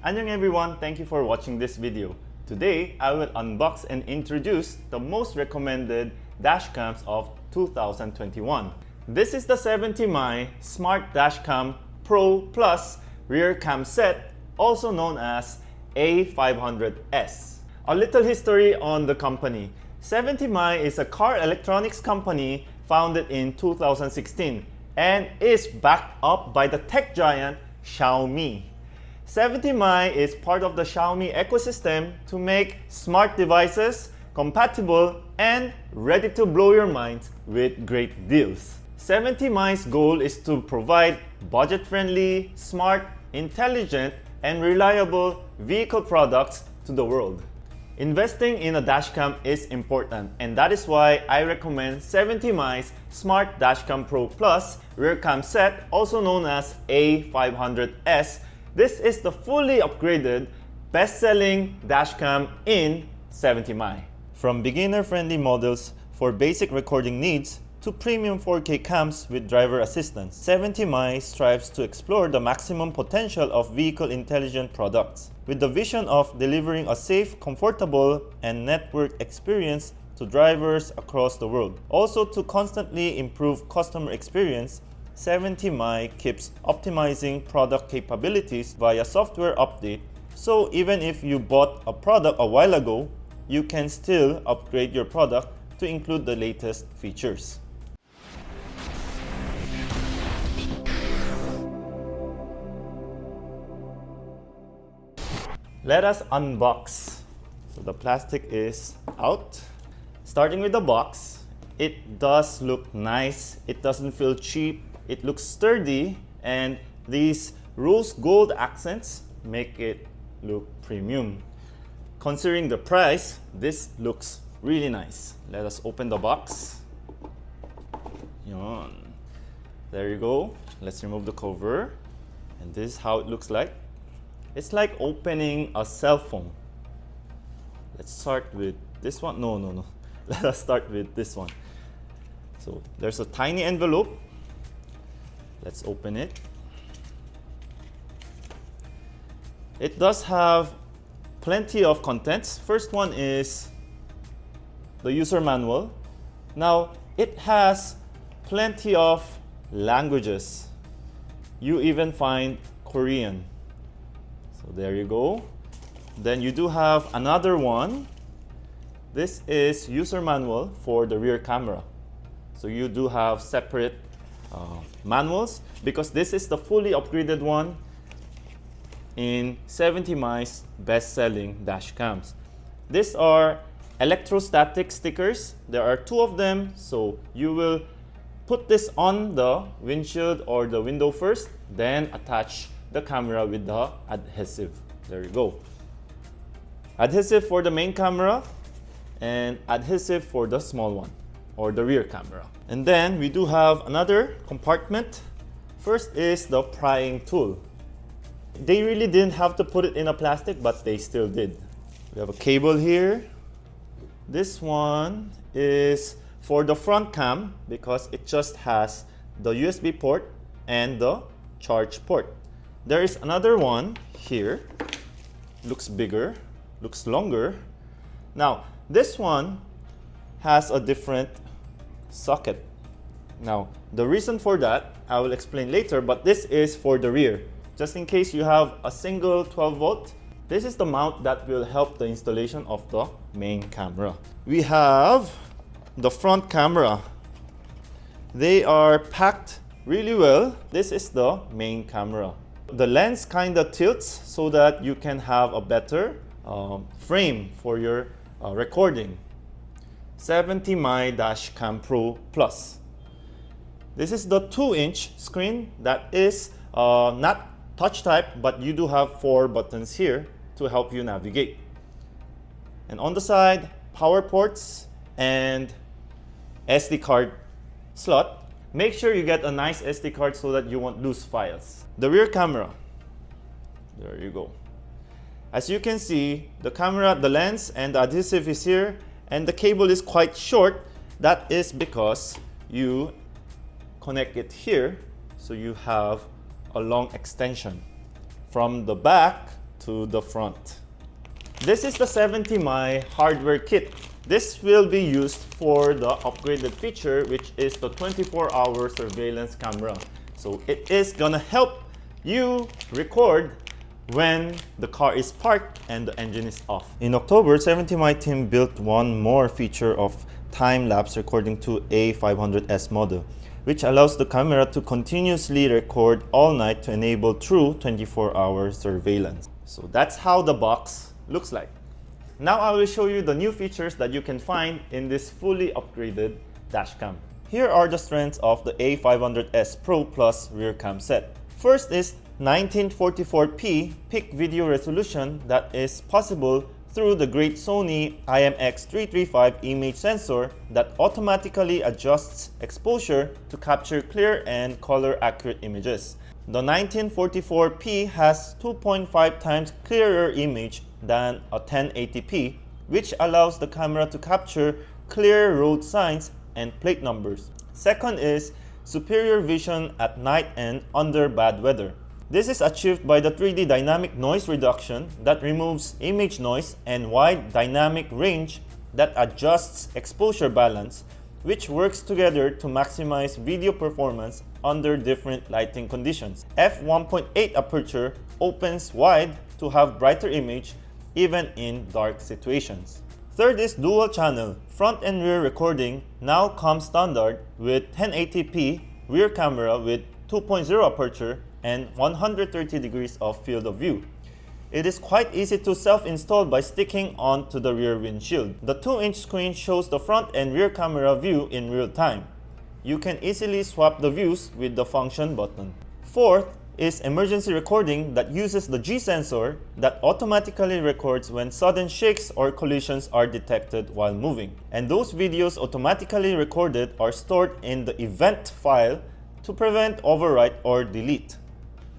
Annyeong everyone, thank you for watching this video. Today, I will unbox and introduce the most recommended dashcams of 2021. This is the 70mm Smart Dashcam Pro Plus rear cam set, also known as A500S. A little history on the company. 70mm is a car electronics company founded in 2016 and is backed up by the tech giant Xiaomi. 70mm is part of the Xiaomi ecosystem to make smart devices compatible and ready to blow your minds with great deals. 70mm's goal is to provide budget-friendly, smart, intelligent, and reliable vehicle products to the world. Investing in a dashcam is important, and that is why I recommend 70mm's Smart Dashcam Pro Plus rear cam set, also known as A500S. This is the fully upgraded, best-selling dashcam in 70mm. From beginner-friendly models for basic recording needs to premium 4K cams with driver assistance, 70mm strives to explore the maximum potential of vehicle intelligent products, with the vision of delivering a safe, comfortable, and networked experience to drivers across the world. Also, to constantly improve customer experience, 70mm keeps optimizing product capabilities via software update, so even if you bought a product a while ago, you can still upgrade your product to include the latest features. Let us unbox. So the plastic is out. Starting with the box, it does look nice. It doesn't feel cheap. It looks sturdy, and these rose gold accents make it look premium. Considering the price, this looks really nice. Let us open the box. Yan. There you go. Let's remove the cover. And this is how it looks like. It's like opening a cell phone. Let's start with this one. No. Let us start with this one. So there's a tiny envelope. Let's open it. It does have plenty of contents. First one is the user manual. Now, it has plenty of languages. You even find Korean. So there you go. Then you do have another one. This is user manual for the rear camera. So you do have separate manuals, because this is the fully upgraded one in 70mm's best-selling dashcams. These are electrostatic stickers. There are 2 of them, so you will put this on the windshield or the window first, then attach the camera with the adhesive. There you go. Adhesive for the main camera and adhesive for the small one or the rear camera. And then we do have another compartment. First is the prying tool. They really didn't have to put it in a plastic, but they still did. We have a cable here. This one is for the front cam because it just has the USB port and the charge port. There is another one here. Looks bigger, looks longer. Now, this one has a different socket. Now, the reason for that, I will explain later, but this is for the rear. Just in case you have a single 12 volt, this is the mount that will help the installation of the main camera. We have the front camera. They are packed really well. This is the main camera. The lens kind of tilts so that you can have a better frame for your recording. 70mm Dashcam Pro Plus. This is the 2-inch screen that is not touch type, but you do have 4 buttons here to help you navigate. And on the side, power ports and SD card slot. Make sure you get a nice SD card so that you won't lose files. The rear camera. There you go. As you can see, the camera, the lens, and the adhesive is here, and the cable is quite short. That is because you connect it here, so you have a long extension from the back to the front. This is the 70Mi hardware kit. This will be used for the upgraded feature, which is the 24-hour surveillance camera. So it is gonna help you record when the car is parked and the engine is off. In October, 70Mi team built one more feature of time-lapse recording to A500S model, which allows the camera to continuously record all night to enable true 24-hour surveillance. So that's how the box looks like. Now I will show you the new features that you can find in this fully upgraded dashcam. Here are the strengths of the A500S Pro Plus rear cam set. First is 1944p peak video resolution that is possible through the great Sony IMX335 image sensor that automatically adjusts exposure to capture clear and color accurate images. The 1944p has 2.5 times clearer image than a 1080p, which allows the camera to capture clear road signs and plate numbers. Second is superior vision at night and under bad weather. This is achieved by the 3D dynamic noise reduction that removes image noise and wide dynamic range that adjusts exposure balance, which works together to maximize video performance under different lighting conditions. f1.8 aperture opens wide to have brighter image even in dark situations. Third is dual channel. Front and rear recording now comes standard with 1080p rear camera with 2.0 aperture and 130 degrees of field of view. It is quite easy to self-install by sticking onto the rear windshield. The 2-inch screen shows the front and rear camera view in real time. You can easily swap the views with the function button. Fourth is emergency recording that uses the G sensor that automatically records when sudden shakes or collisions are detected while moving. And those videos automatically recorded are stored in the event file to prevent overwrite or delete.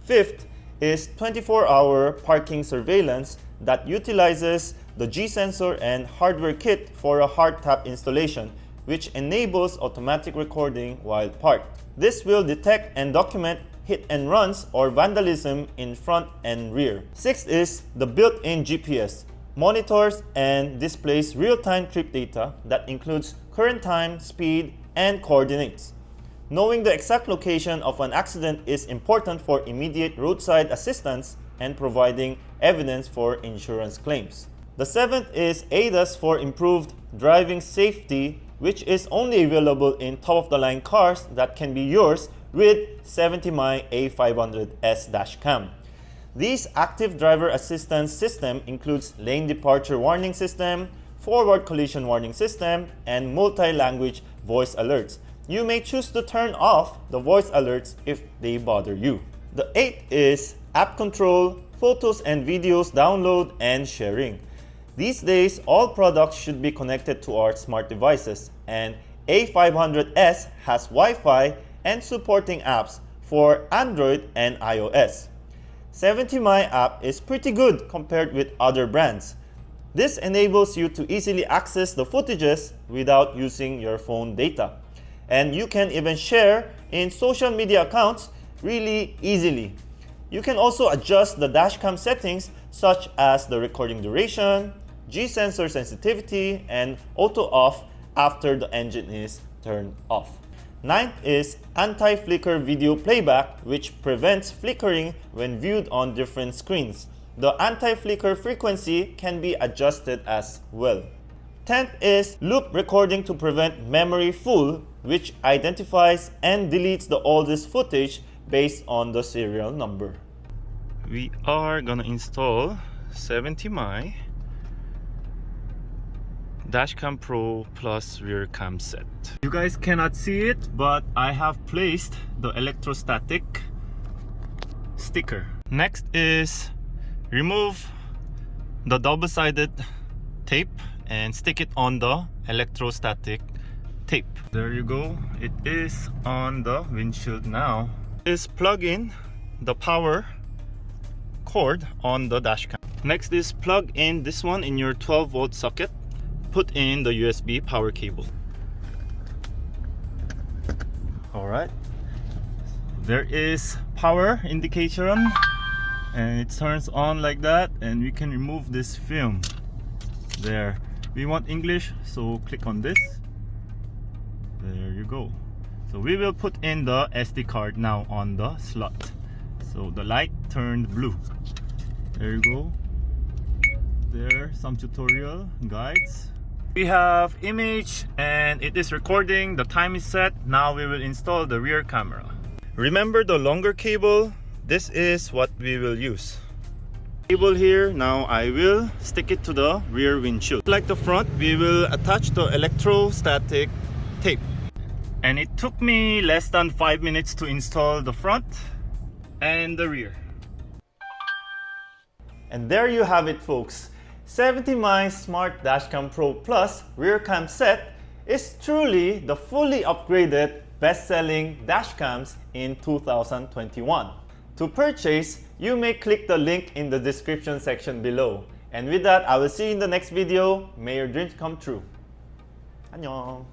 Fifth is 24-hour parking surveillance that utilizes the G sensor and hardware kit for a hard tap installation, which enables automatic recording while parked. This will detect and document hit and runs or vandalism in front and rear. Sixth is the built-in GPS. Monitors and displays real-time trip data that includes current time, speed, and coordinates. Knowing the exact location of an accident is important for immediate roadside assistance and providing evidence for insurance claims. The seventh is ADAS for improved driving safety, which is only available in top-of-the-line cars that can be yours with 70Mi A500S dashcam. This active driver assistance system includes lane departure warning system, forward collision warning system, and multi-language voice alerts. You may choose to turn off the voice alerts if they bother you. The eighth is app control, photos and videos download and sharing. These days, all products should be connected to our smart devices, and A500S has Wi-Fi and supporting apps for Android and iOS. 70Mi app is pretty good compared with other brands. This enables you to easily access the footages without using your phone data. And you can even share in social media accounts really easily. You can also adjust the dashcam settings such as the recording duration, G sensor sensitivity, and auto off after the engine is turned off. Ninth is anti-flicker video playback, which prevents flickering when viewed on different screens. The anti-flicker frequency can be adjusted as well. 10th is loop recording to prevent memory full, which identifies and deletes the oldest footage based on the serial number. We are gonna install 70Mi Dashcam Pro Plus rear cam set. You guys cannot see it, but I have placed the electrostatic sticker. Next is remove the double-sided tape and stick it on the electrostatic tape. There you go, it is on the windshield now. Is plug in the power cord on the dashcam. Next is plug in this one in your 12-volt socket. Put in the USB power cable. Alright, there is power indication and it turns on like that, and we can remove this film there. We want English, so click on this. There you go. So we will put in the SD card now on the slot. So the light turned blue. There you go. There, some tutorial guides. We have image and it is recording. The time is set. Now we will install the rear camera. Remember the longer cable? This is what we will use. Cable here. Now I will stick it to the rear windshield. Like the front, we will attach the electrostatic tape. And it took me less than 5 minutes to install the front and the rear. And there you have it, folks. 70My Smart Dashcam Pro Plus rear cam set is truly the fully upgraded best-selling dashcams in 2021. To purchase, you may click the link in the description section below. And with that, I will see you in the next video. May your dreams come true. 안녕.